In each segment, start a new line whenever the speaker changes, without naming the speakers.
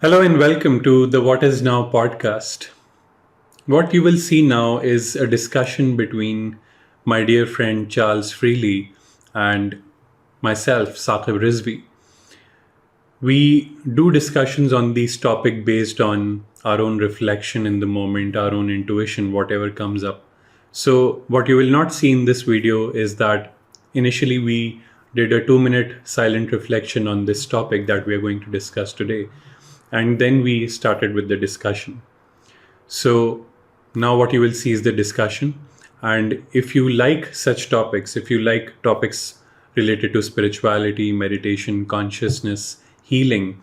Hello and welcome to the What Is Now podcast. What you will see now is a discussion between my dear friend Charles Freligh and myself, Saqib Rizvi. We do discussions on these topic based on our own reflection in the moment, our own intuition, whatever comes up. So, what you will not see in this video is that initially we did a 2 minute silent reflection on this topic that we are going to discuss today. And then we started with the discussion. So now what you will see is the discussion. And if you like such topics, if you like topics related to spirituality, meditation, consciousness, healing,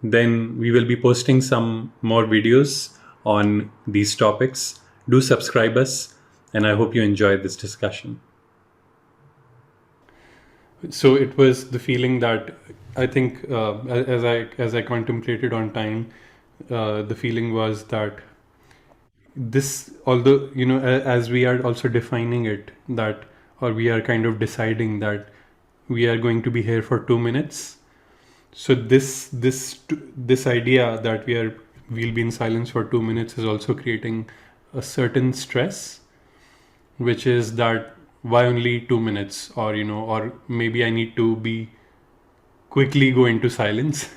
then we will be posting some more videos on these topics. Do subscribe us, and I hope you enjoy this discussion. So it was the feeling that I think as I contemplated on time, the feeling was that this, although as we are also defining it, that or we are kind of deciding that we are going to be here for 2 minutes. So this idea that we'll be in silence for 2 minutes is also creating a certain stress, which is that why only 2 minutes, or or maybe I need to be quickly go into silence,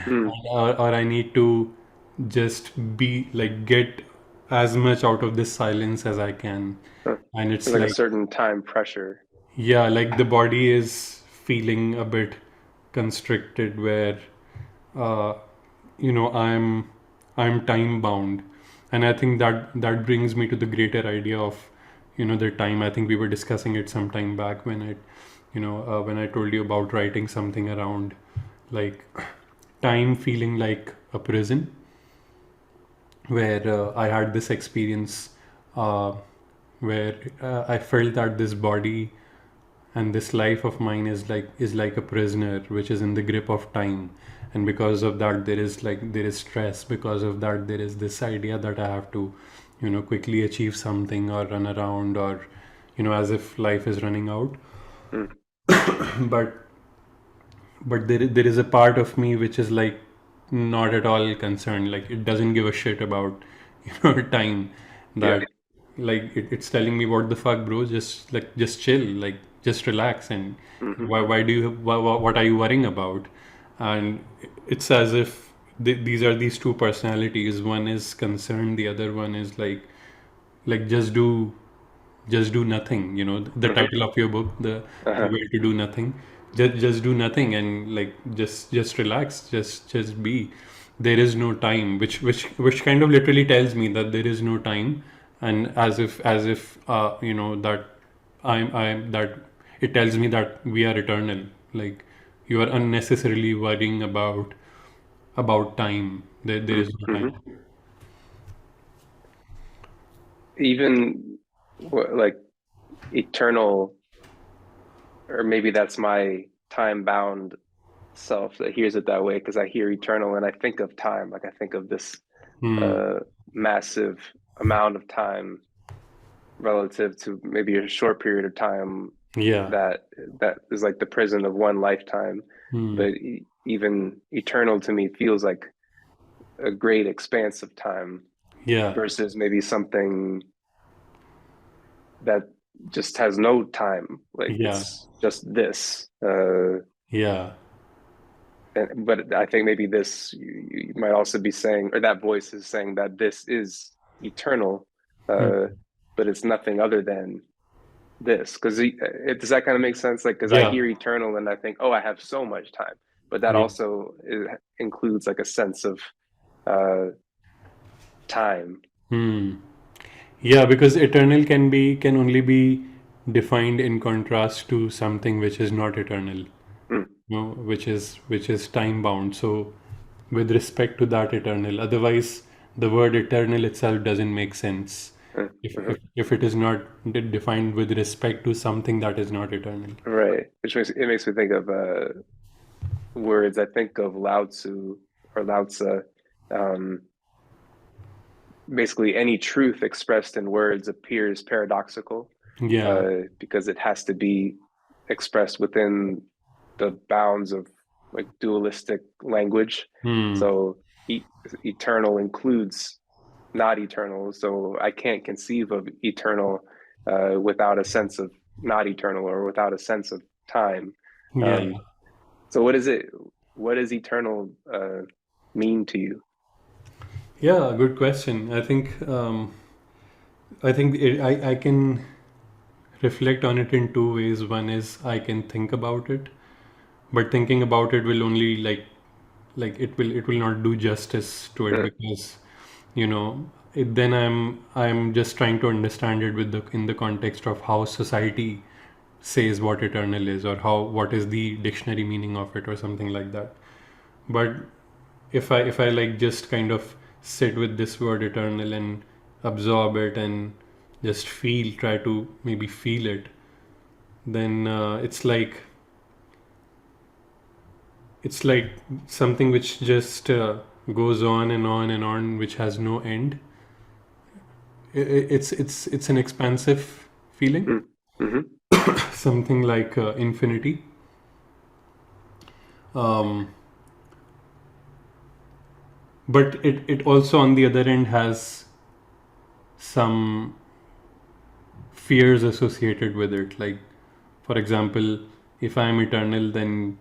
Mm,
or I need to just be like get as much out of this silence as I can.
huh.
And it's
There's like a
like,
certain time pressure.
yeah, like the body is feeling a bit constricted where uh, I'm time bound. And I think that brings me to the greater idea of the time. I think we were discussing it some time back when when I told you about writing something around like time feeling like a prison, where I had this experience uh, where I felt that this body and this life of mine is like a prisoner which is in the grip of time. And because of that there is stress. Because of that there is this idea that I have to quickly achieve something or run around, or as if life is running out.
Mm,
but there is a part of me which is like not at all concerned. Like it doesn't give a shit about time.
yeah.
That like it's telling me, what the fuck, bro, just chill, like just relax. And
Hmm.
why do you what are you worrying about? And it's as if these are these two personalities. One is concerned, the other one is like just do nothing. The
Hmm.
title of your book, the
Uh-huh.
way to do nothing. Just do nothing, and like just relax, just be. There is no time, which kind of literally tells me that there is no time. And as if that I'm that it tells me that we are eternal. Like you are unnecessarily worrying about time. There is no
Hmm.
time.
Even like eternal, or maybe that's my time bound self that hears it that way because I hear eternal and I think of time. Like I think of this
Hmm.
uh, massive amount of time relative to maybe a short period of time
Yeah.
that that is like the prison of one lifetime.
Hmm.
But even eternal to me feels like a great expanse of time
Yeah.
versus maybe something that just has no time. Like
Yeah.
it's just this.
Yeah.
But I think maybe this you might also be saying, or that voice is saying that this is eternal,
Hmm.
uh, but it's nothing other than this. Because does that kind of make sense? Like, because I
Yeah.
hear eternal and I think, oh, I have so much time, but that
Yeah.
also includes like a sense of uh, time.
Hmm. Yeah, because eternal can only be defined in contrast to something which is not eternal,
Mm,
which is time bound. So, with respect to that eternal, otherwise the word eternal itself doesn't make sense.
mm,
If
mhm.
if, if it is not defined with respect to something that is not eternal.
Right. Which makes me think of words. I think of Lao Tzu or Lao Tzu. Um, Basically, any truth expressed in words appears paradoxical
Yeah.
because it has to be expressed within the bounds of like dualistic language.
Hmm.
So e- eternal includes not eternal. So I can't conceive of eternal without a sense of not eternal or without a sense of time.
Yeah.
Um, so what is it? What does eternal mean to you?
Yeah, good question. I can reflect on it in two ways. One is I can think about it, but thinking about it will only it will not do justice to it,
Mm,
because then I'm just trying to understand it with the in the context of how society says what eternal is, or how what is the dictionary meaning of it, or something like that. But if I like just kind of sit with this word eternal and absorb it and just try to maybe feel it, then it's like something which just goes on and on and on, which has no end. It's an expansive feeling,
mm, mm-hmm,
something like infinity. Um, but it also, on the other end, has some fears associated with it. Like, for example, if I am eternal, then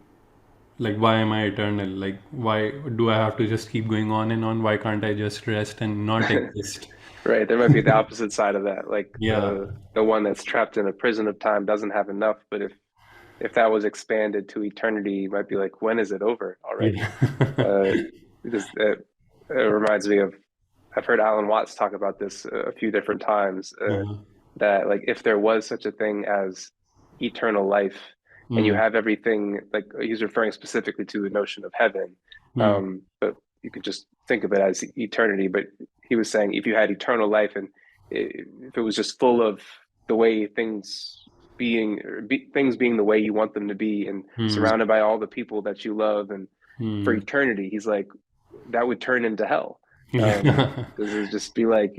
like, why am I eternal? Like, why do I have to just keep going on and on? Why can't I just rest and not exist?
right. There might be the opposite side of that, like
Yeah,
the one that's trapped in a prison of time doesn't have enough. But if that was expanded to eternity, you might be like, when is it over already?
yeah.
Uh, because it reminds me of I've heard Alan Watts talk about this a few different times.
Uh-huh.
That like if there was such a thing as eternal life, and you
Mm,
have everything, like he's referring specifically to the notion of heaven,
mm,
but you could just think of it as eternity. But he was saying if you had eternal life, and if it was just full of the way things being the way you want them to be, and
mm,
surrounded by all the people that you love, and for
mm.
eternity, he's like that would turn into hell.
Yeah.
Because it would just be like,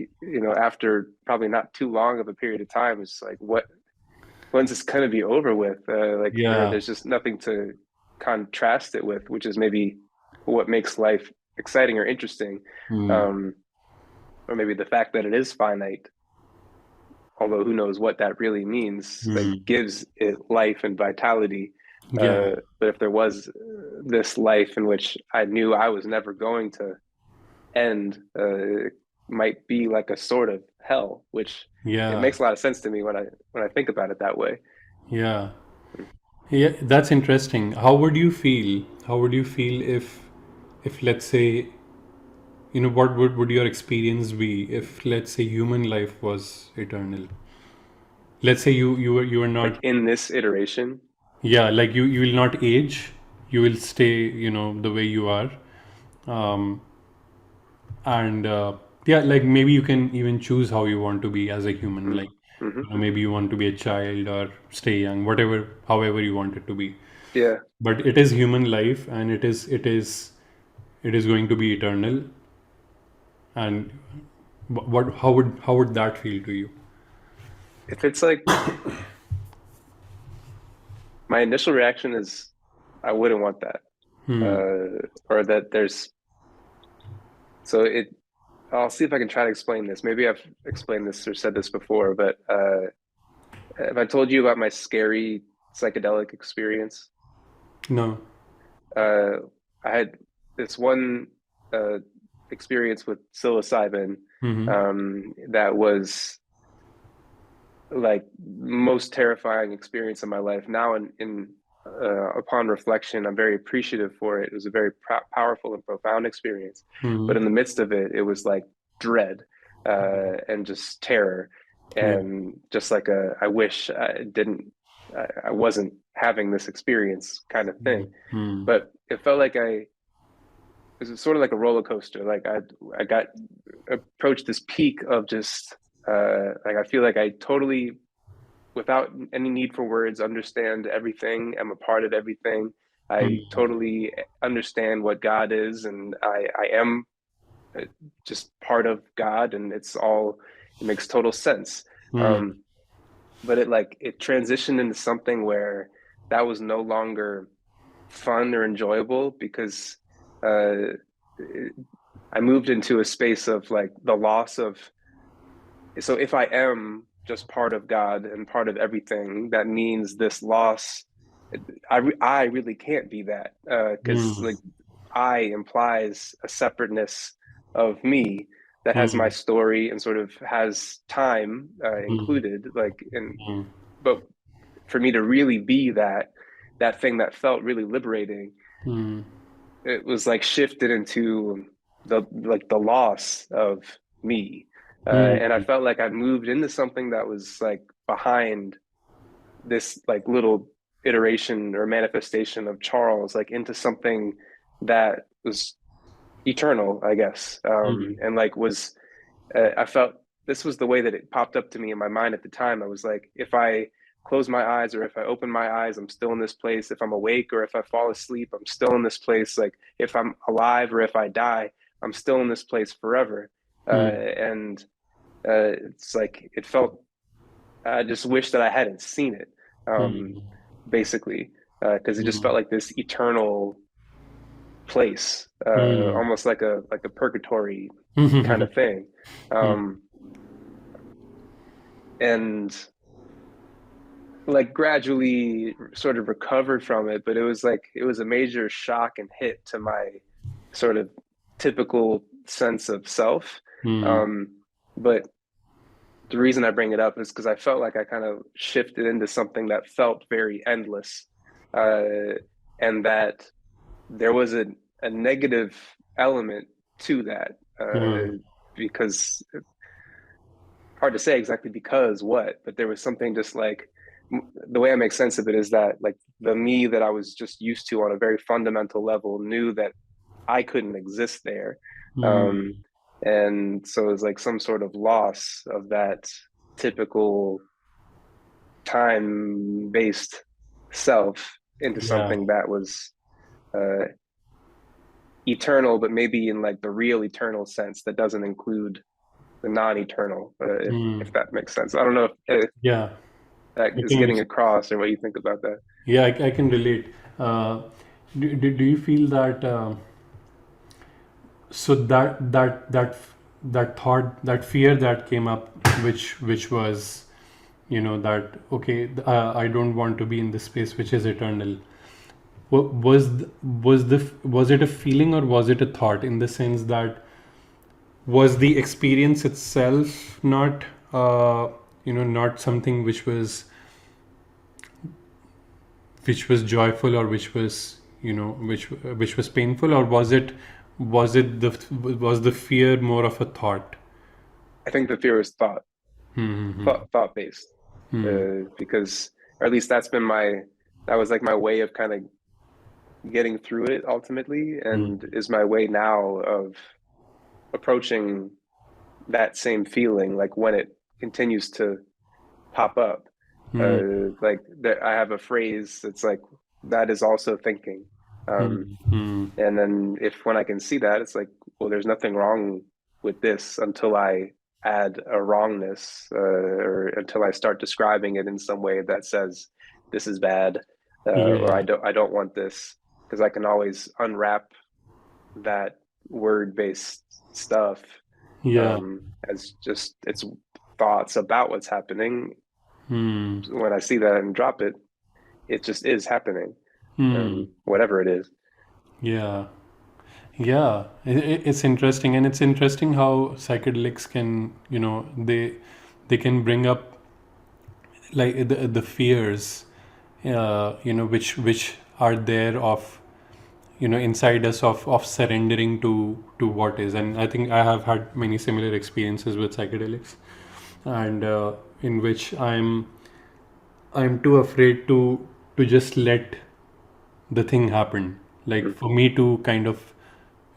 after probably not too long of a period of time, it's like, when's this going to be over with?
Yeah.
There's just nothing to contrast it with, which is maybe what makes life exciting or interesting.
Mm,
Um, or maybe the fact that it is finite, although who knows what that really means, that
mm.
gives it life and vitality.
Yeah.
But if there was this life in which I knew I was never going to end, it might be like a sort of hell, which it
Yeah.
makes a lot of sense to me when I think about it that way.
Yeah. Yeah, that's interesting. How would you feel? How would you feel if let's say, what would your experience be if, let's say, human life was eternal? Let's say you are
Like
not,
in this iteration,
yeah, like you will not age, you will stay, the way you are. Um, and yeah, like, maybe you can even choose how you want to be as a human.
mm,
Like,
hmm,
maybe you want to be a child or stay young, whatever, however you want it to be.
yeah,
But it is human life, and it is going to be eternal. And what how would that feel to you?
if it's like my initial reaction is I wouldn't want that,
Hmm.
or that there's so it. I'll see if I can try to explain this. Maybe I've explained this or said this before, but have I told you about my scary psychedelic experience?
No.
uh, I had this one uh, experience with psilocybin
Hmm.
that was like most terrifying experience of my life. Now, in upon reflection, I'm very appreciative for it. It was a very powerful and profound experience, but
Hmm.
in the midst of it, it was like dread and just terror,
Yeah.
and just like I wish I didn't, I wasn't having this experience kind of thing.
Hmm.
But it felt like it was sort of like a roller coaster. Like I got approached this peak of just like I feel like I totally, without any need for words, understand everything. I'm a part of everything. I
Hmm.
totally understand what God is, and I am just part of God, and it makes total sense.
Hmm.
Um, but it transitioned into something where that was no longer fun or enjoyable because uh, I moved into a space of like the loss of, so if I am just part of God and part of everything, that means this loss. I really can't be that, because like
Mm,
I implies a separateness of me that has my
mm,
story and sort of has time
mm,
included. Like, and
mm,
but for me to really be that thing that felt really liberating,
mm,
it was like shifted into the loss of me, and I
mm,
felt like I moved into something that was like behind this like little iteration or manifestation of Charles, like into something that was eternal, I guess,
mm,
and like was I felt this was the way that it popped up to me in my mind at the time. I was like, if I close my eyes or if I open my eyes, I'm still in this place. If I'm awake or if I fall asleep, I'm still in this place. Like if I'm alive or if I die, I'm still in this place forever.
mm,
And it's like it felt. I just wish that I hadn't seen it, um,
mm,
basically, because it just felt
mm,
like this eternal place,
mm.
almost like a purgatory kind
Mm,
of thing. Um, and like gradually sort of recovered from it, but it was like it was a major shock and hit to my sort of typical sense of self.
mm,
Um, but the reason I bring it up is because I felt like I kind of shifted into something that felt very endless, uh, and that there was a negative element to that,
mm,
because hard to say exactly because what, but there was something just like the way I make sense of it is that like the me that I was just used to on a very fundamental level knew that I couldn't exist there. Um,
mm.
and so it was like some sort of loss of that typical time based self into
Yeah.
something that was uh, eternal, but maybe in like the real eternal sense that doesn't include the non-eternal, if
Mm.
that makes sense. I don't know if
Yeah.
that
I
is
think
getting across or what you think about that.
yeah, I can relate. Uh, do you feel that so that thought, that fear that came up, which was, that okay, I don't want to be in this space which is eternal. Was it a feeling or was it a thought, in the sense that was the experience itself not not something which was joyful, or which was which was painful, or was the fear more of a thought?
I think the fear is
Hmm.
thought based,
Hmm.
because or at least that was like my way of kind of getting through it ultimately,
Hmm.
and is my way now of approaching that same feeling, like when it continues to pop up.
Hmm.
Like that, I have a phrase that's like that is also thinking. Um,
Hmm. Hmm.
and then if when I can see that, it's like, well, there's nothing wrong with this until I add a wrongness, or until I start describing it in some way that says this is bad, or
Yeah.
I don't want this, because I can always unwrap that word based stuff,
Yeah.
as just its thoughts about what's happening.
Hmm.
When I see that and drop it, it just is happening,
Hmm.
whatever it is.
Yeah. Yeah, it's interesting, and it's interesting how psychedelics can, they can bring up like the fears, which are there of, inside us, of surrendering to what is. And I think I have had many similar experiences with psychedelics, and in which I'm too afraid to just let the thing happen. Like,
Mm.
for me to kind of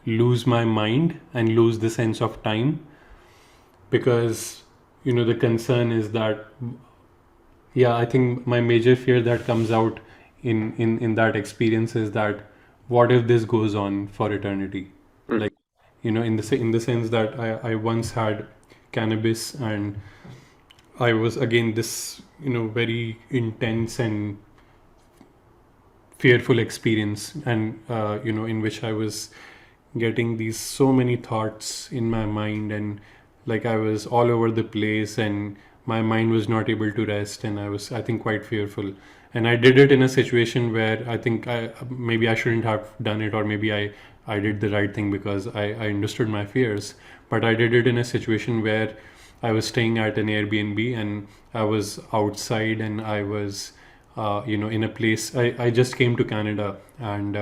lose my mind and lose the sense of time, because the concern is that, yeah, I think my major fear that comes out in that experience is that, what if this goes on for eternity?
Mm.
Like, in the sense that I once had cannabis, and I was again this very intense and fearful experience, and in which I was getting these so many thoughts in my mind, and like I was all over the place, and my mind was not able to rest, and I was, I think, quite fearful. And I did it in a situation where I think I maybe I shouldn't have done it, or maybe I did the right thing because I understood my fears. But I did it in a situation where I was staying at an Airbnb, and I was outside, and I was in a place. I just came to Canada, and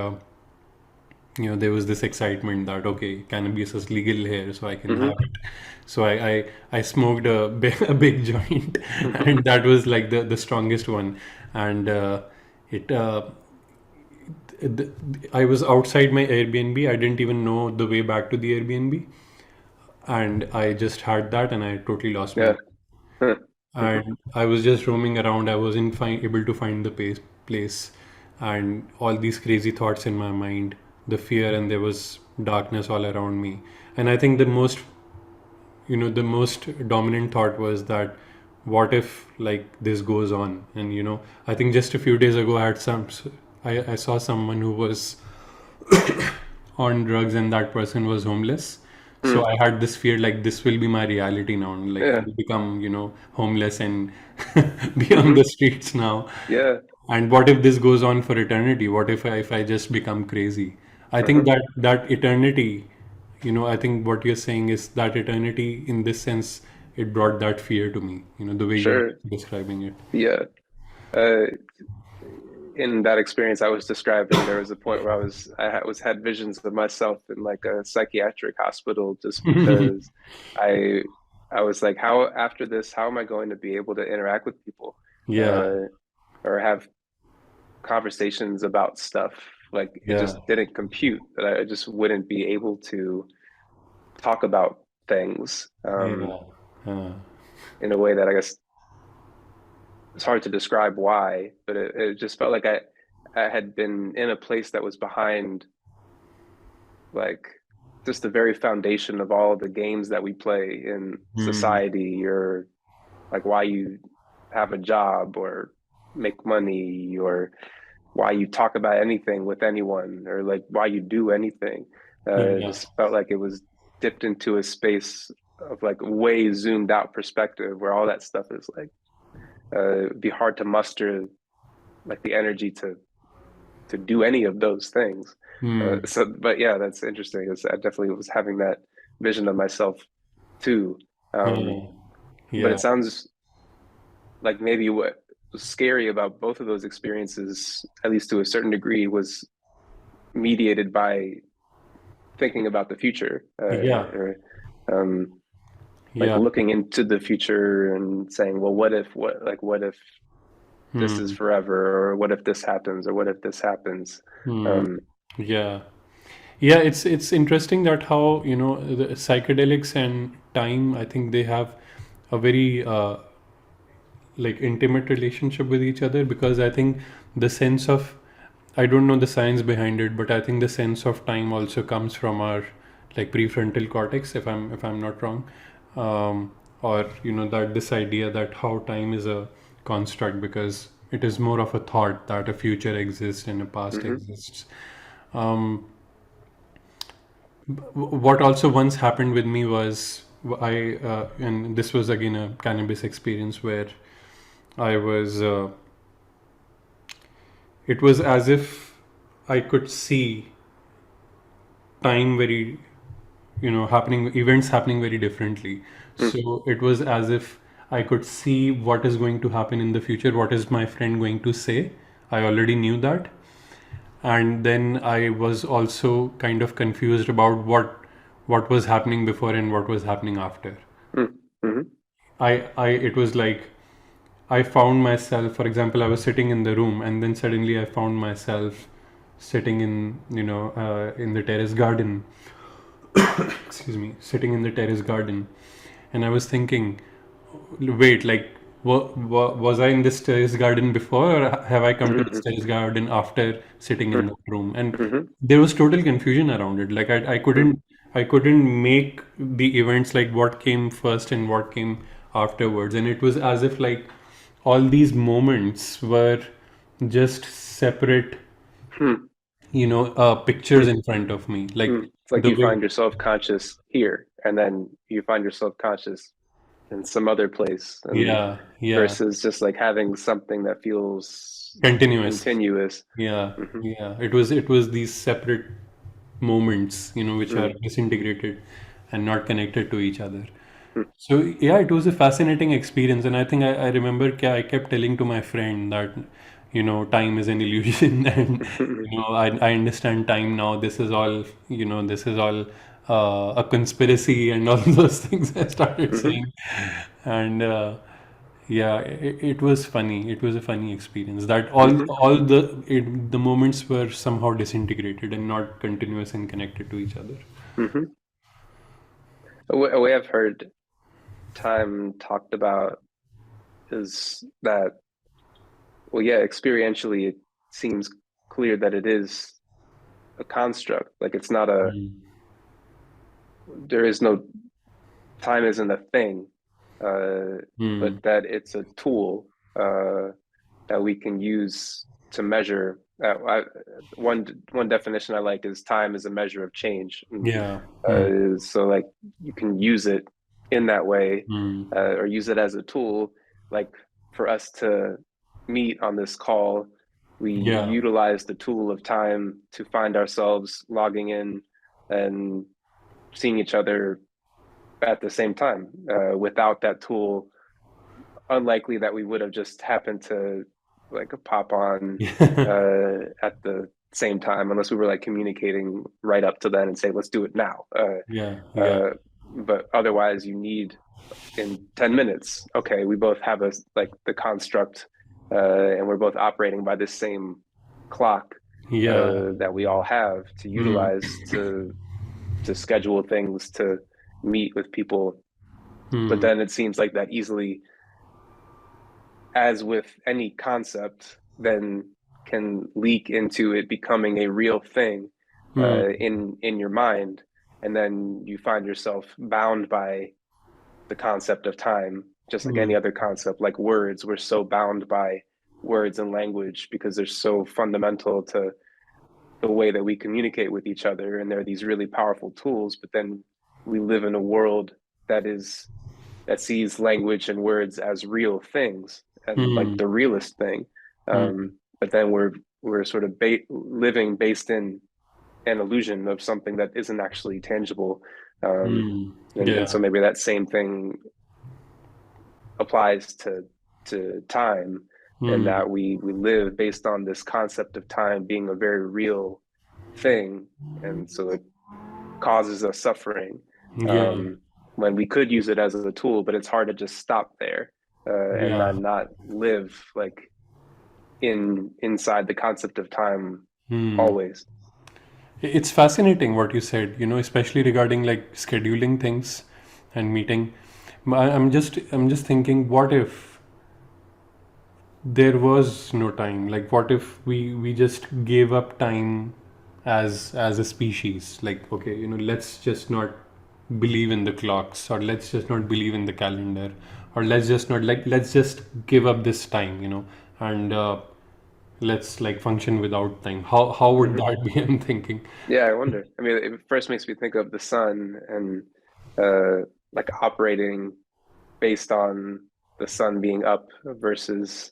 there was this excitement that okay, cannabis is legal here, so I can have
Mm-hmm.
it. So I smoked a big joint, and that was like the strongest one. And it th- I was outside my Airbnb. I didn't even know the way back to the Airbnb, and I just had that, and I totally lost my
Yeah.
mind.
Huh. Mhm.
And I was just roaming around. I wasn't able to find the place, and all these crazy thoughts in my mind, the fear, and there was darkness all around me. And I think the most dominant thought was that, what if like this goes on? And I think just a few days ago, I saw someone who was on drugs, and that person was homeless. So
Hmm.
I had this fear, like this will be my reality now. Like
Yeah.
I'll become, homeless and be on
Hmm.
the streets now.
Yeah.
And what if this goes on for eternity? What if I just become crazy? I think
Uh-huh.
that eternity, I think what you're saying is that eternity in this sense, it brought that fear to me, the way you're
Sure.
describing it.
Yeah. Uh, in that experience I was describing, there was a point where I was had visions of myself in like a psychiatric hospital just because I I was like, how after this, how am I going to be able to interact with people
Yeah,
uh, or have conversations about stuff? Like it
yeah,
just didn't compute that I just wouldn't be able to talk about things
yeah. Uh,
in a way that I guess it's hard to describe why, but it just felt like I had been in a place that was behind like just the very foundation of all of the games that we play in
hmm,
society, or like why you have a job or make money, or why you talk about anything with anyone, or like why you do anything. It
yeah.
just felt like it was dipped into a space of like way zoomed out perspective where all that stuff is like it'd be hard to muster like the energy to do any of those things.
Hmm.
But yeah, that's interesting. I definitely was having that vision of myself too. Um, but
Yeah.
it sounds like maybe what was scary about both of those experiences, at least to a certain degree, was mediated by thinking about the future,
Yeah.
or um, like
Yeah.
looking into the future and saying, well, what if this is
Hmm.
forever, or what if this happens, or what if this happens?
Hmm.
Um,
Yeah. Yeah, it's interesting that how, the psychedelics and time, I think they have a very like intimate relationship with each other, because I think the sense of, I don't know the science behind it, but I think the sense of time also comes from our like prefrontal cortex, if I'm not wrong. Or that this idea that how time is a construct, because it is more of a thought that a future exists and a past
mhm,
exists. What also once happened with me was, and this was again a cannabis experience where I was it was as if I could see time very, happening, events happening very differently.
mm,
So it was as if I could see what is going to happen in the future, what is my friend going to say. I already knew that. And then I was also kind of confused about what was happening before and what was happening after.
mm, mhm,
It was like I found myself, for example, I was sitting in the room, and then suddenly I found myself sitting in the terrace garden. Excuse me, sitting in the terrace garden, and I was thinking, wait, like, was I in this terrace garden before, or have I come to this
mhm,
terrace garden after sitting in
mhm,
that room? And
mhm,
there was total confusion around it. Like
mm,
I couldn't make the events like what came first and what came afterwards, and it was as if like all these moments were just separate,
mm,
pictures
mm,
in front of me. Like
mm. It's like
The
you
way,
find yourself conscious here, and then you find yourself conscious in some other place, and
yeah, yeah,
versus just like having something that feels
continuous.
continuous.
Yeah,
Hmm.
yeah. It was these separate moments, which are
Mm.
disintegrated and not connected to each other.
Mm.
So yeah, it was a fascinating experience, and I think I remember I kept telling to my friend that time is an illusion, and I understand time now. This is all a conspiracy and all those things I started
Hmm.
saying, and yeah, it was funny. It was a funny experience that
Hmm.
the moments were somehow disintegrated and not continuous and connected to each other.
Hmm. A way I've heard time talked about is that, well, yeah, experientially, it seems clear that it is a construct. Like it's not a,
Mm.
there is no, time isn't a thing, uh, but
Mm.
that it's a tool that we can use to measure. One definition I like is time is a measure of change. And,
Yeah. Mm.
so like you can use it in that way,
Mm.
or use it as a tool. Like for us to meet on this call, we
Yeah.
utilize the tool of time to find ourselves logging in and seeing each other at the same time. Without that tool, unlikely that we would have just happened to like pop on at the same time, unless we were like communicating right up to then and say, let's do it now.
Yeah. Yeah.
Uh, but otherwise, you need in 10 minutes. Okay, we both have a like the construct, and we're both operating by this same clock
Yeah.
that we all have to
Mm.
utilize to schedule things, to meet with people. But
Mm.
then it seems like that easily, as with any concept, then can leak into it becoming a real thing
Mm.
in your mind, and then you find yourself bound by the concept of time, just like any
Mm.
other concept. Like words, we're so bound by words and language because they're so fundamental to the way that we communicate with each other, and they're these really powerful tools. But then we live in a world that is that sees language and words as real things and like
Mm.
the realest thing.
Mm.
But then we're sort of living based in an illusion of something that isn't actually tangible. Um,
Mm.
and so
Yeah.
maybe that same thing applies to time, and
Mm.
that we live based on this concept of time being a very real thing, and so it causes us suffering,
Yeah.
um, when we could use it as a tool. But it's hard to just stop there, and
Yeah.
then not live like inside the concept of time
Mm.
always.
It's fascinating what you said, especially regarding like scheduling things and meeting. I'm just thinking, what if there was no time? Like, what if we just gave up time as a species? Like, okay, let's just not believe in the clocks, or let's just not believe in the calendar, or let's just not like let's just give up this time, and let's like function without time. How would
Hmm.
that be? I'm thinking.
Yeah, I wonder. I mean, it first makes me think of the sun, and uh, like operating based on the sun being up versus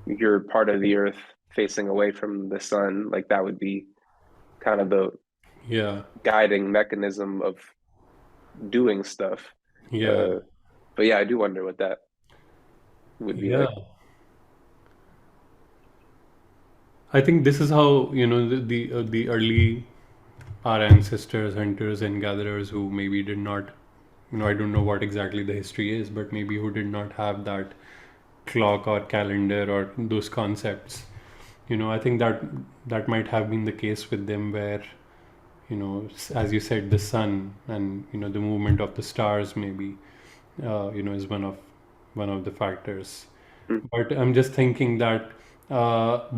your part of the earth facing away from the sun. Like that would be kind of the
Yeah,
guiding mechanism of doing stuff.
yeah,
Uh, but yeah, I do wonder what that would be
yeah.
like.
I think this is how the early our ancestors, hunters and gatherers, who maybe did not, I don't know what exactly the history is, but maybe who did not have that clock or calendar or those concepts. I think that might have been the case with them, where as you said, the sun and the movement of the stars maybe is one of the factors.
Mm.
But I'm just thinking that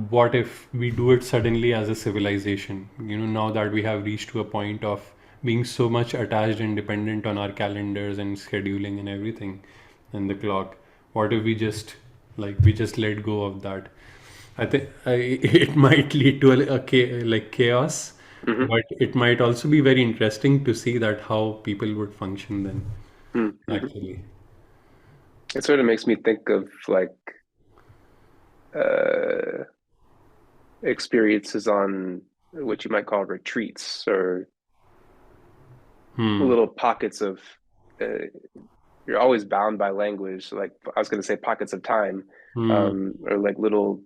what if we do it suddenly as a civilization? Now that we have reached to a point of being so much attached and dependent on our calendars and scheduling and everything and the clock, what if we just let go of that? I think it might lead to like chaos,
Hmm.
But it might also be very interesting to see that how people would function then,
Mm-hmm.
actually.
It sort of makes me think of like uh, experiences on what you might call retreats or
Hmm.
little pockets of. Uh, you're always bound by language. Like I was going to say, pockets of time,
Hmm.
or like little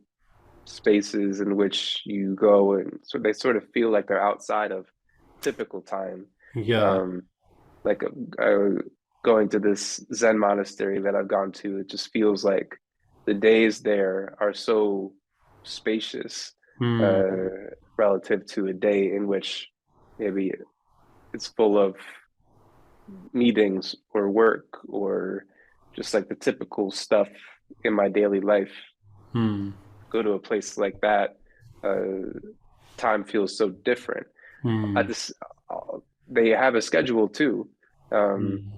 spaces in which you go, and so they sort of feel like they're outside of typical time.
Yeah.
Um, like going to this Zen monastery that I've gone to, it just feels like the days there are so spacious
Hmm.
uh, relative to a day in which maybe it's full of meetings or work or just like the typical stuff in my daily life.
Hmm.
Go to a place like that, uh, time feels so different. I
Hmm.
just they have a schedule too. Um,
Hmm.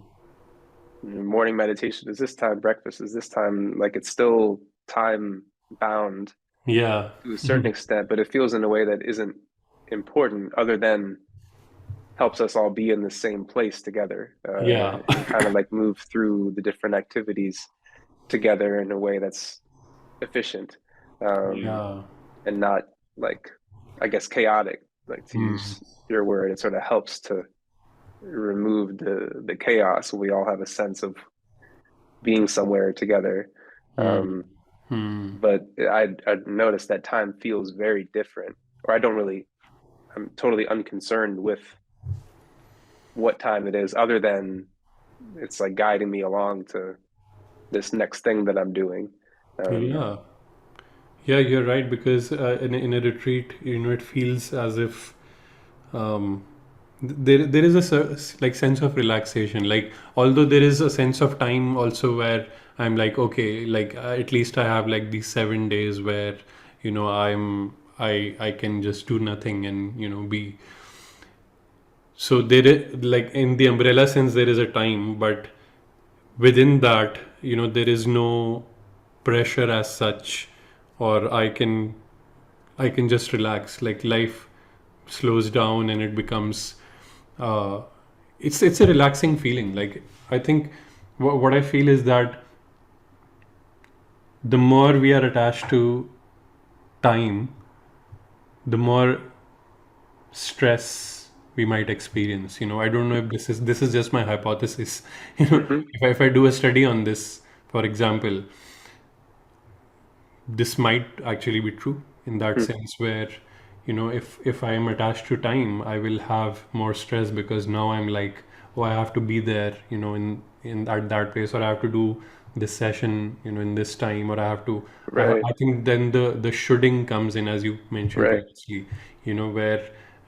Morning meditation is this time, breakfast is this time. Like it's still time bound
Yeah.
to a certain extent, but it feels in a way that isn't important, other than helps us all be in the same place together,
Yeah.
and kind of like move through the different activities together in a way that's efficient, um,
Yeah.
and not like, I guess, chaotic. Like to
Hmm.
use your word, it sort of helps to remove the chaos. We all have a sense of being somewhere together.
Hmm.
Um,
Hmm.
but I noticed that time feels very different, or I don't really. I'm totally unconcerned with what time it is, other than it's like guiding me along to this next thing that I'm doing. Um,
Yeah. Yeah, you're right because in a retreat, it feels as if um, there is a like sense of relaxation. Like although there is a sense of time also where I'm like okay, like at least I have like these 7 days where I can just do nothing and be. So there is like in the umbrella sense there is a time, but within that there is no pressure as such, or I can just relax. Like life slows down and it becomes uh, it's a relaxing feeling. Like I think what I feel is that the more we are attached to time, the more stress we might experience. I don't know if this is just my hypothesis.
mhm,
If I do a study on this, for example, this might actually be true in that
mm,
sense where if I am attached to time I will have more stress because now I'm like, oh, I have to be there in that place, or I have to do this session in this time, or I have to
right,
I think then the shoulding comes in, as you mentioned
right,
previously,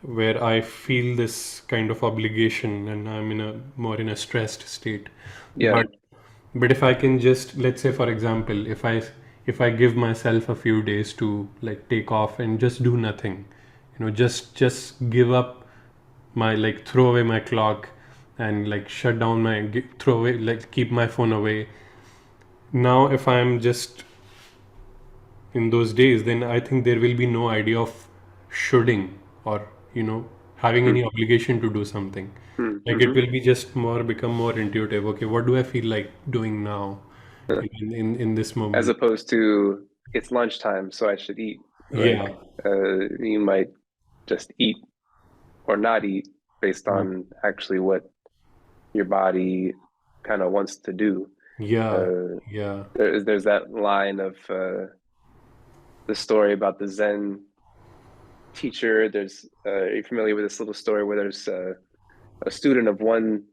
where I feel this kind of obligation and I'm in a stressed state.
yeah,
But if I can just, let's say for example, if I give myself a few days to like take off and just do nothing, just give up my, like, throw away my clock and like shut down throw away, like keep my phone away. Now if I'm just in those days, then I think there will be no idea of shoulding, or having
mm,
any obligation to do something.
mm,
Like it
mhm,
will be just become more intuitive. Okay, what do I feel like doing now
yeah.
in this
As
moment?
opposed to it's lunchtime, so I should eat. Like
Yeah,
you might just eat or not eat based on actually what your body kind of wants to do.
yeah,
Uh,
yeah.
there's that line of the story about the Zen teacher. There's are you familiar with this little story where there's a student of one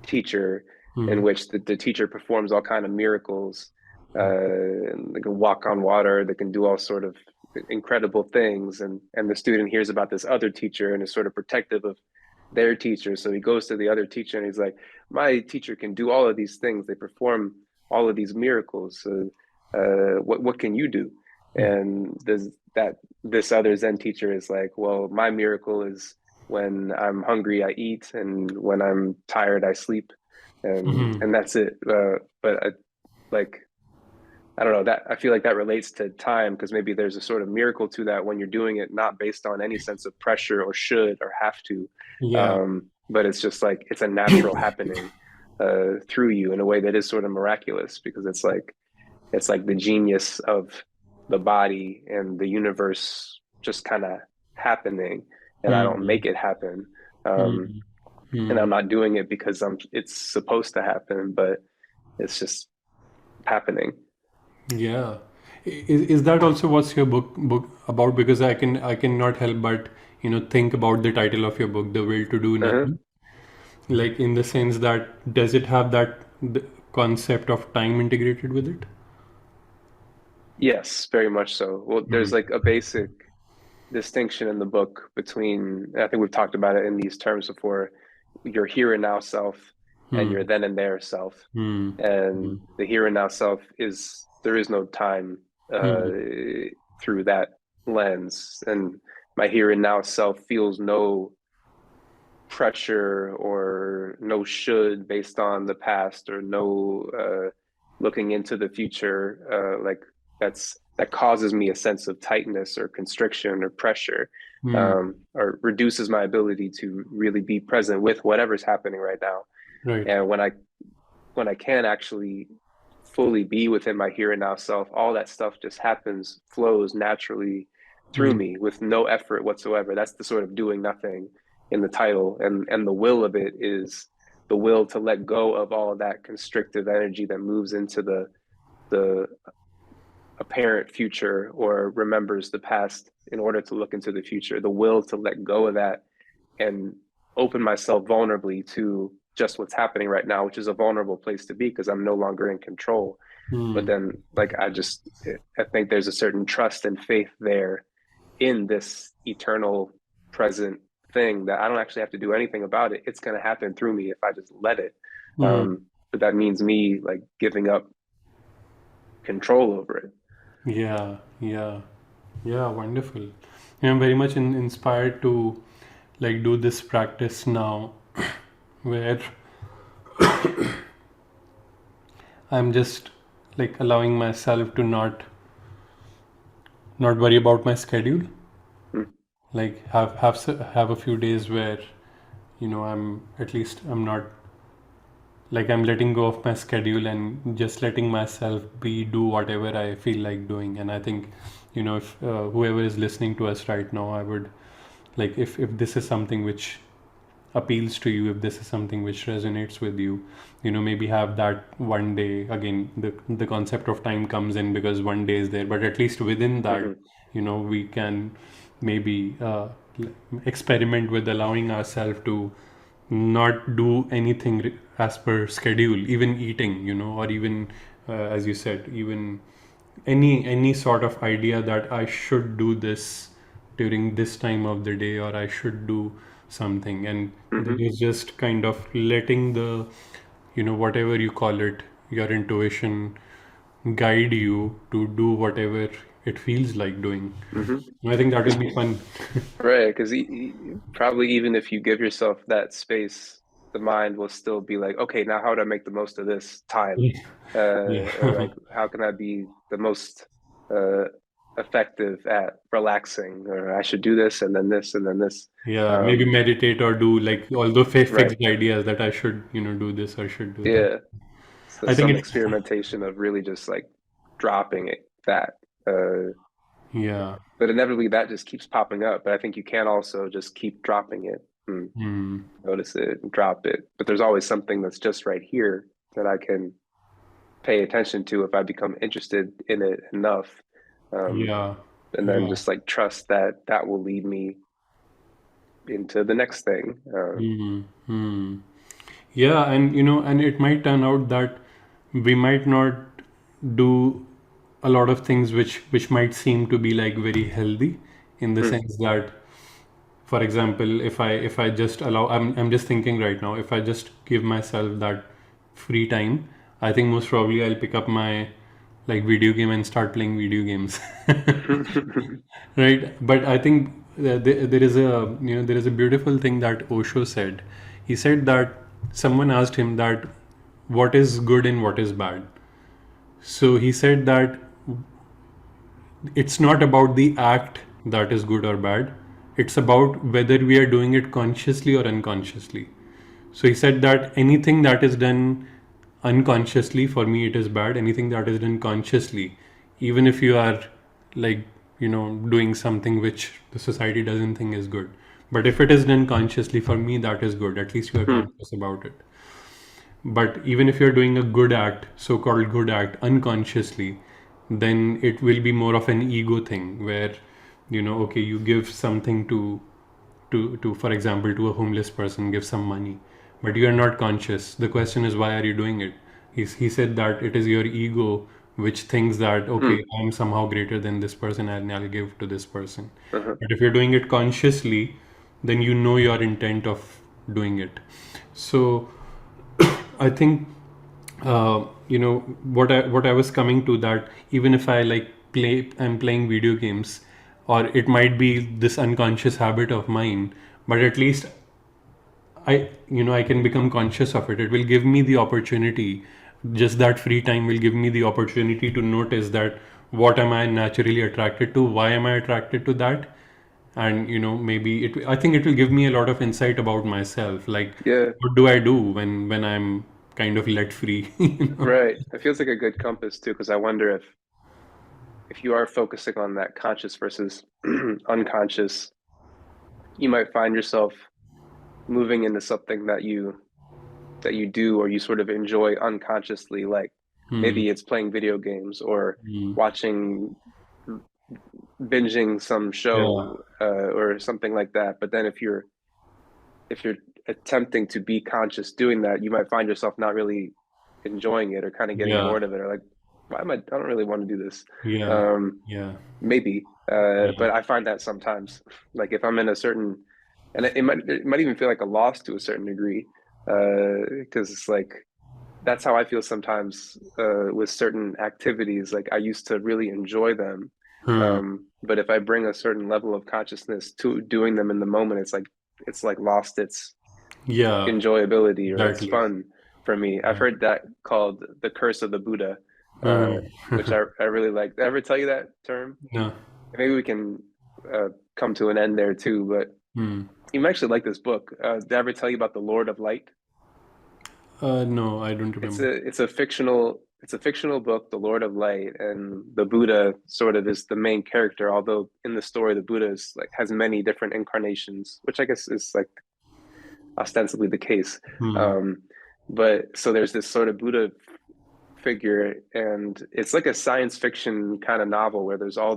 teacher in
Hmm.
which the teacher performs all kind of miracles. And they can walk on water. They can do all sort of incredible things. And the student hears about this other teacher and is sort of protective of their teacher. So he goes to the other teacher and he's like, "My teacher can do all of these things. They perform all of these miracles. What can you do?" And this other Zen teacher is like, "Well, my miracle is when I'm hungry, I eat, and when I'm tired, I sleep, and
Hmm.
that's it." But like I don't know, that I feel like that relates to time because maybe there's a sort of miracle to that when you're doing it not based on any sense of pressure or should or have to,
Yeah.
but it's just like it's a natural happening through you in a way that is sort of miraculous because it's like the genius of the body and the universe just kind of happening, and I don't
Hmm.
make it happen. Um,
Hmm.
and
Hmm.
I'm not doing it because it's supposed to happen, but it's just happening.
Yeah. Is that also what's your book about? Because I cannot help but, think about the title of your book, The Will to Do
Uh-huh.
Nothing. Like, in the sense that, does it have that the concept of time integrated with it?
Yes, very much so. Well, there's
Mm.
like a basic distinction in the book between, I think we've talked about it in these terms before, your here and now self and
Hmm.
your then and there self.
Hmm.
And the here and now self is there is no time uh,
Hmm.
through that lens. And my here and now self feels no pressure or no should based on the past or no looking into the future like that causes me a sense of tightness or constriction or pressure,
Hmm.
or reduces my ability to really be present with whatever's happening right now.
Right.
And when I can actually fully be within my here and now self, all that stuff just happens, flows naturally through
Hmm.
me with no effort whatsoever. That's the sort of doing nothing in the title. And the will of it is the will to let go of all of that constrictive energy that moves into the apparent future or remembers the past in order to look into the future. The will to let go of that and open myself vulnerably to just what's happening right now, which is a vulnerable place to be because I'm no longer in control. But
Hmm.
then, like, I think there's a certain trust and faith there in this eternal present thing that I don't actually have to do anything about it. It's going to happen through me if I just let it.
Hmm.
But that means me like giving up control over it.
Yeah. Yeah. Yeah. Wonderful. I'm very much inspired to, like, do this practice now, where I'm just, like, allowing myself to not worry about my schedule.
Mm,
Like, have a few days where, I'm not, like, I'm letting go of my schedule and just letting myself do whatever I feel like doing. And I think, if whoever is listening to us right now, I would, like, if this is something which appeals to you, if this is something which resonates with you, maybe have that one day. Again, the concept of time comes in because one day is there, but at least within that,
mhm,
we can maybe experiment with allowing ourselves to not do anything as per schedule, even eating, or even, as you said, even any sort of idea that I should do this during this time of the day, or I should do something. And there
mhm,
is just kind of letting the, whatever you call it, your intuition, guide you to do whatever it feels like doing.
mhm.
I think that will be fun.
Right, because probably even if you give yourself that space, the mind will still be like, okay, now how do I make the most of this time? Or
Yeah.
like, how can I be the most uh, effective at relaxing? Or I should do this and then this and then this.
Yeah, maybe
Um,
meditate or do, like, although
right.
fixed ideas that I should, do this or should do that.
Yeah. So
I think
some
it,
experimentation of really just like dropping it, that.
yeah.
But inevitably that just keeps popping up. But I think you can also just keep dropping it.
Hmm.
Notice it and drop it. But there's always something that's just right here that I can pay attention to if I become interested in it enough. Um,
Yeah.
and then
Yeah.
just like trust that that will lead me into the next thing.
Hmm. Hmm. Yeah, and and it might turn out that we might not do a lot of things which might seem to be like very healthy, in the
Mm,
sense that, for example, if I just allow, I'm just thinking right now, if I just give myself that free time, I think most probably I'll pick up my, like, video game and start playing video games. Right, but I think there is a, there is a beautiful thing that Osho said. He said that someone asked him that what is good and what is bad. So he said that it's not about the act that is good or bad, it's about whether we are doing it consciously or unconsciously. So he said that anything that is done unconsciously, for me, it is bad. Anything that is done consciously, even if you are like, doing something which the society doesn't think is good. But if it is done consciously, for me, that is good. At least you are
Hmm.
conscious about it. But even if you're doing a good act, so-called good act, unconsciously, then it will be more of an ego thing where, okay, you give something to for example, to a homeless person, give some money, but you are not conscious. The question is, why are you doing it? He said that it is your ego which thinks that,
Hmm.
okay, I'm somehow greater than this person and I'll give to this person.
Uh-huh.
But if you're doing it consciously, then you know your intent of doing it. So I think, what I was coming to, that even if I like I'm playing video games, or it might be this unconscious habit of mine, but at least I can become conscious of it. It will give me the opportunity. Just that free time will give me the opportunity to notice that what am I naturally attracted to? Why am I attracted to that? And maybe I think it will give me a lot of insight about myself. Like,
Yeah.
what do I do when I'm kind of let free?
Right. It feels like a good compass too, because I wonder if you are focusing on that conscious versus unconscious, you might find yourself moving into something that you do or you sort of enjoy unconsciously, like
Hmm.
maybe it's playing video games or
Hmm.
watching binging some
Yeah.
show or something like that. But then if you're attempting to be conscious doing that, you might find yourself not really enjoying it or kind of getting
Yeah.
bored of it or like, why am I don't really want to do this.
Yeah.
Um,
Yeah.
maybe,
Yeah.
but I find that sometimes, like if I'm in a certain, and it might even feel like a loss to a certain degree, because it's like that's how I feel sometimes with certain activities. Like I used to really enjoy them,
Hmm.
but if I bring a certain level of consciousness to doing them in the moment, it's like lost its
Yeah.
enjoyability or its
Exactly.
fun for me. I've
Yeah.
heard that called the curse of the Buddha, uh,
Hmm.
which I really like. Did I ever tell you that term?
No.
Maybe we can come to an end there too. But
Hmm.
you might actually like this book. Did I ever tell you about the Lord of Light?
No, I don't
It's
remember.
a fictional book, The Lord of Light, and the Buddha sort of is the main character. Although in the story, the Buddha is like has many different incarnations, which I guess is like ostensibly the case.
Hmm.
Um, but so there's this sort of Buddha figure, and it's like a science fiction kind of novel where there's all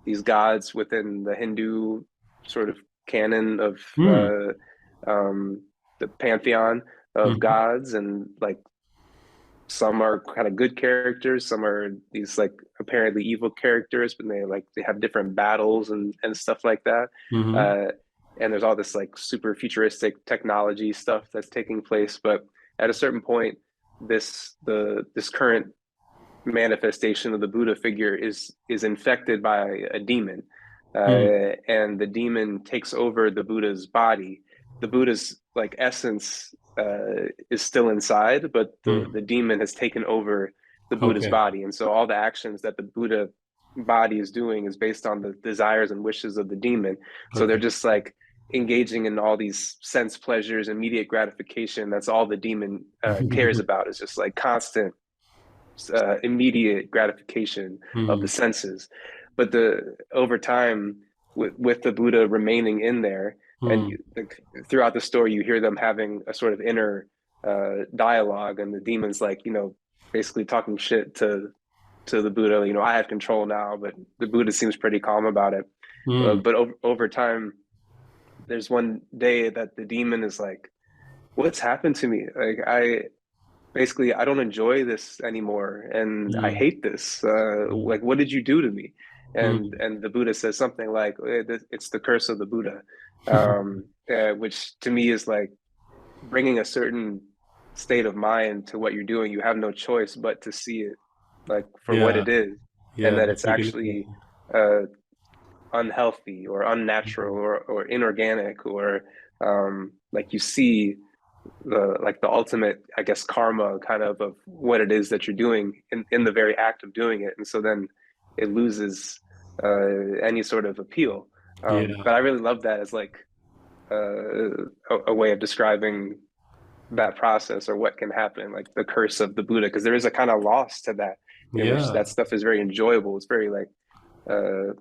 these gods within the Hindu sort of canon of
Hmm.
the pantheon of
Hmm.
gods, and like some are kind of good characters, some are these like apparently evil characters, but they have different battles and stuff like that.
Hmm.
Uh, and there's all this like super futuristic technology stuff that's taking place, but at a certain point, this current manifestation of the Buddha figure is infected by a demon,
Hmm.
and the demon takes over the Buddha's body. The Buddha's like essence is still inside, but the
Hmm.
the demon has taken over the Buddha's
Okay.
body, and so all the actions that the Buddha body is doing is based on the desires and wishes of the demon. So they're
Okay.
just like engaging in all these sense pleasures, immediate gratification. That's all the demon cares about, is just like constant immediate gratification of
Hmm.
the senses. But the over time, with the Buddha remaining in there, and
Hmm.
throughout the story, you hear them having a sort of inner dialogue, and the demon's like, basically talking shit to the Buddha. I have control now, but the Buddha seems pretty calm about it.
Hmm.
But over time, there's one day that the demon is like, "What's happened to me? Like I don't enjoy this anymore, and I
Hmm.
hate this.
Hmm.
Like, what did you do to me?" And
Hmm.
and the Buddha says something like, "It's the curse of the Buddha," which to me is like bringing a certain state of mind to what you're doing. You have no choice but to see it like for what
Yeah.
it is, and
Yeah.
that
That's
it's
totally
actually
correct.
uh, unhealthy or unnatural
Hmm.
or inorganic or like you see the ultimate, I guess, karma kind of what it is that you're doing in the very act of doing it, and so then it loses any sort of appeal.
Yeah.
But I really love that as like a way of describing that process or what can happen, like the curse of the Buddha, because there is a kind of loss to that in which
Yeah.
that stuff is very enjoyable. It's very like uh,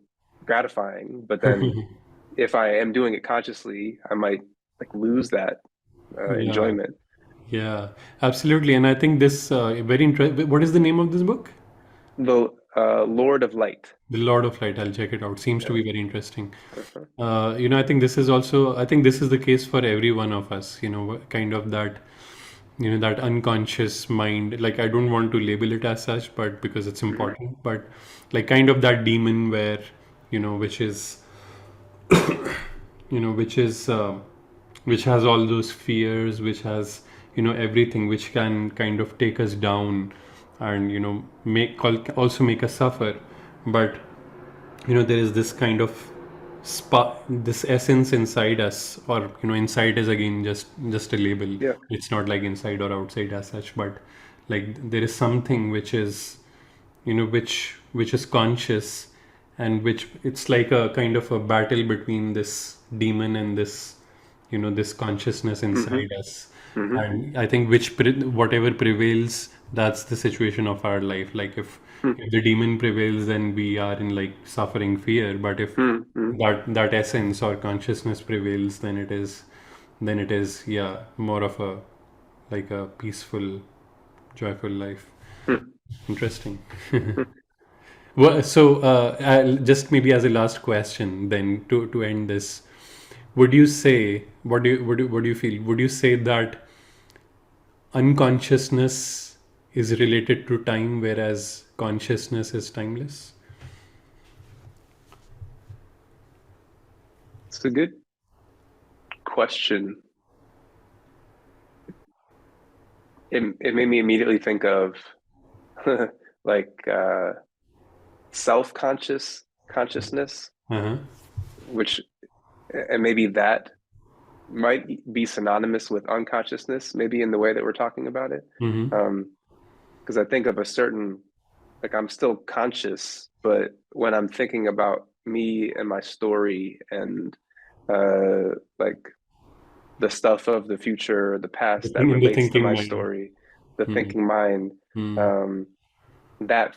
gratifying. But then if I am doing it consciously, I might like lose that
Yeah.
enjoyment.
Yeah. Absolutely. And I think this very interesting. What is the name of this book?
The Lord of Light.
The Lord of Light. I'll check it out. Seems to
Yeah.
be very interesting.
Uh-huh.
I think this is also, I think this is the case for every one of us, kind of that, that unconscious mind. Like, I don't want to label it as such, but because it's
Hmm.
important, but like kind of that demon where, which is, which is, which has all those fears, which has, everything, which can kind of take us down and, also make us suffer. But there is this kind of this essence inside us, or inside is again just a label.
Yeah.
It's not like inside or outside as such, but like there is something which is, which is conscious, and which it's like a kind of a battle between this demon and this, this consciousness
Hmm.
inside us.
Hmm.
And I think whatever prevails, that's the situation of our life. Like if the demon prevails, then we are in like suffering fear. But if
Hmm.
that essence or consciousness prevails, then it is, yeah, more of a like a peaceful, joyful life. Interesting. Well, so just maybe as a last question, then to end this, would you say, what do you feel? Would you say that unconsciousness is related to time, whereas consciousness is timeless?
It's a good question. It made me immediately think of like self-consciousness,
Uh-huh.
which and maybe that might be synonymous with unconsciousness, maybe in the way that we're talking about it.
Mm-hmm.
Because I think of a certain, like I'm still conscious, but when I'm thinking about me and my story and like the stuff of the future, the
The
past that
thing in the
relates to
thinking
my
mind.
story, the
Mm-hmm.
thinking mind, um, that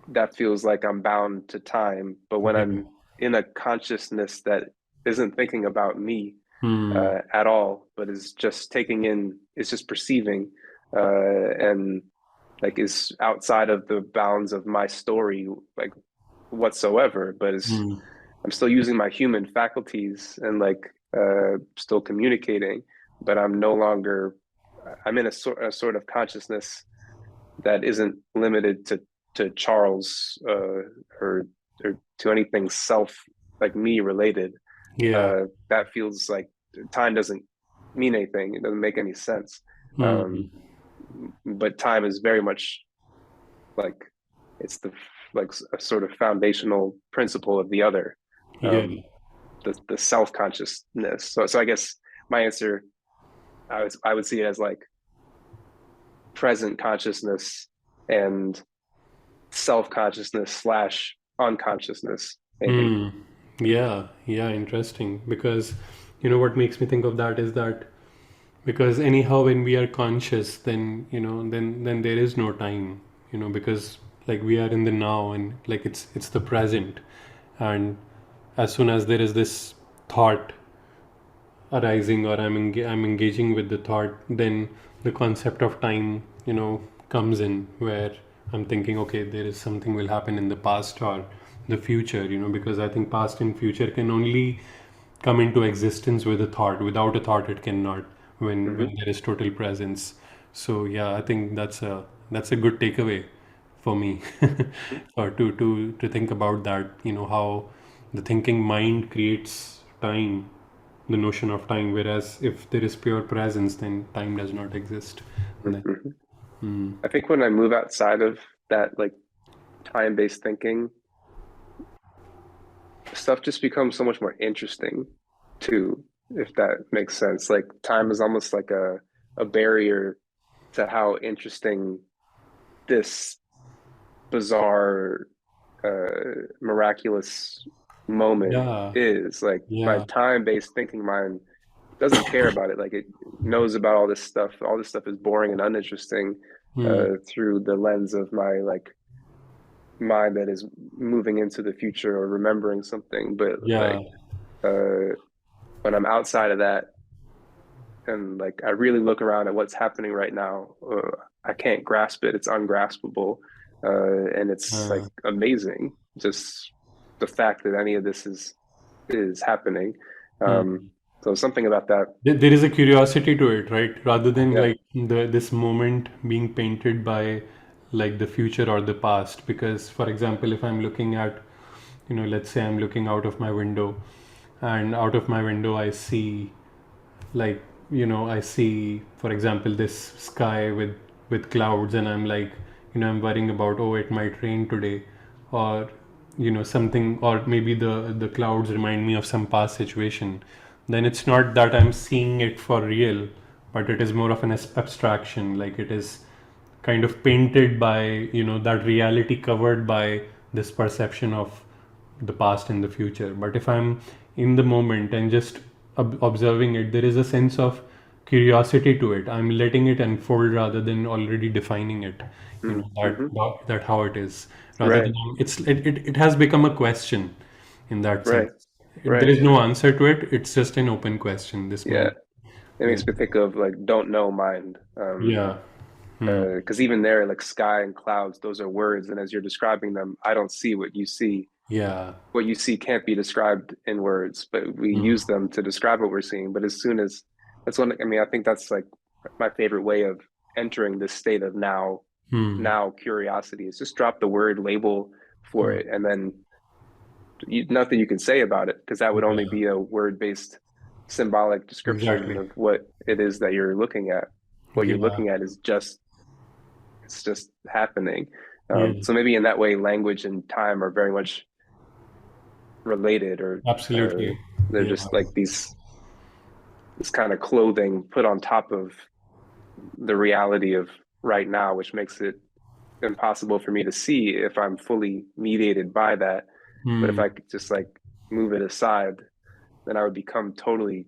that feels like I'm bound to time. But when
Yeah.
I'm in a consciousness that isn't thinking about me
Hmm.
at all, but is just taking in, is just perceiving, and like is outside of the bounds of my story, like whatsoever, but is
Hmm.
I'm still using my human faculties and like still communicating, but I'm no longer I'm in a sort of consciousness that isn't limited to Charles or to anything self like me related.
Yeah.
That feels like time doesn't mean anything. It doesn't make any sense.
Hmm.
Um, but time is very much like it's the like a sort of foundational principle of the other,
Yeah.
um, the self consciousness. So I guess my answer I would see it as like present consciousness and self consciousness slash unconsciousness maybe.
Hmm. Yeah. Yeah. Interesting. Because what makes me think of that is that because anyhow when we are conscious, then then there is no time, because like we are in the now, and like it's the present. And as soon as there is this thought arising, or I'm engaging with the thought, then the concept of time comes in, where I'm thinking, okay, there is something will happen in the past or the future, because I think past and future can only come into existence with a thought. Without a thought it cannot, when
Mm-hmm.
there is total presence. So yeah, I think that's a good takeaway for me. Or to think about that, how the thinking mind creates time, the notion of time, whereas if there is pure presence, then time does not exist then.
Mm-hmm. I think when I move outside of that like time-based thinking, stuff just becomes so much more interesting too, if that makes sense. Like time is almost like a barrier to how interesting this bizarre, miraculous moment
Yeah.
is. Like my
Yeah.
time-based thinking mind doesn't care about it. Like it knows about all this stuff. All this stuff is boring and uninteresting
Hmm.
through the lens of my like mind that is moving into the future or remembering something. But
Yeah.
like when I'm outside of that and like I really look around at what's happening right now, I can't grasp it. It's ungraspable, and it's like
Uh,
amazing. Just the fact that any of this is happening. Um,
hmm.
so something about that.
There is a curiosity to it, right? Rather than
Yeah.
like this moment being painted by like the future or the past. Because, for example, if I'm looking at, let's say I'm looking out of my window, and out of my window I see, like, I see, for example, this sky with clouds, and I'm like, I'm worrying about, oh, it might rain today, or something, or maybe the clouds remind me of some past situation. Then it's not that I'm seeing it for real, but it is more of an abstraction, like it is kind of painted by, that reality covered by this perception of the past and the future. But if I'm in the moment and just observing it, there is a sense of curiosity to it. I'm letting it unfold rather than already defining it,
Mm-hmm.
that how it is, rather
Right.
than it has become a question in that sense.
Right.
There
Right.
is no answer to it. It's just an open question, this
Yeah.
moment.
It
Yeah.
makes me think of like don't know mind.
Yeah. Hmm.
Because even there, like sky and clouds, those are words, and as you're describing them, I don't see what you see.
Yeah.
What you see can't be described in words, but we
Hmm.
use them to describe what we're seeing. But as soon as that's one, I mean, I think that's like my favorite way of entering this state of
Hmm.
now curiosity is just drop the word label for
Hmm.
it, and then nothing you can say about it because that would only
Yeah.
be a word-based symbolic description
Exactly.
of what it is that you're looking at. What you're
Yeah.
looking at is just it's just happening.
Yeah.
So maybe in that way, language and time are very much related, or
Absolutely.
they're
Yeah.
just like this kind of clothing put on top of the reality of right now, which makes it impossible for me to see if I'm fully mediated by that. But if
Hmm.
I could just like move it aside, then I would become totally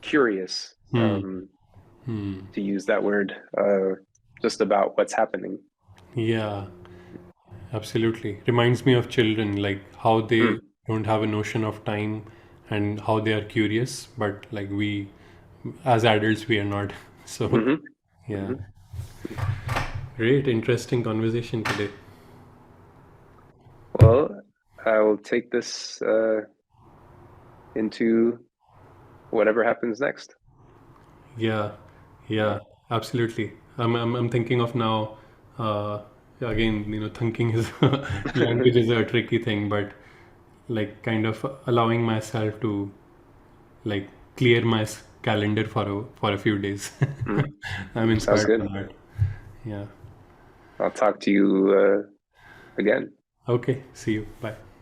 curious,
Hmm. Hmm.
to use that word, just about what's happening.
Yeah. Absolutely. Reminds me of children, like how they
Mm.
don't have a notion of time and how they are curious, but like we, as adults, we are not. So,
Hmm.
yeah.
Hmm.
Great, interesting conversation today.
Well, I will take this into whatever happens next.
Yeah.
Yeah.
Yeah. Absolutely. I'm thinking of now, uh, again, thinking is language is a tricky thing, but like kind of allowing myself to like clear my calendar for a few days.
Mm.
I'm
Sounds
inspired
good.
by that. Yeah.
I'll talk to you again.
Okay. See you. Bye.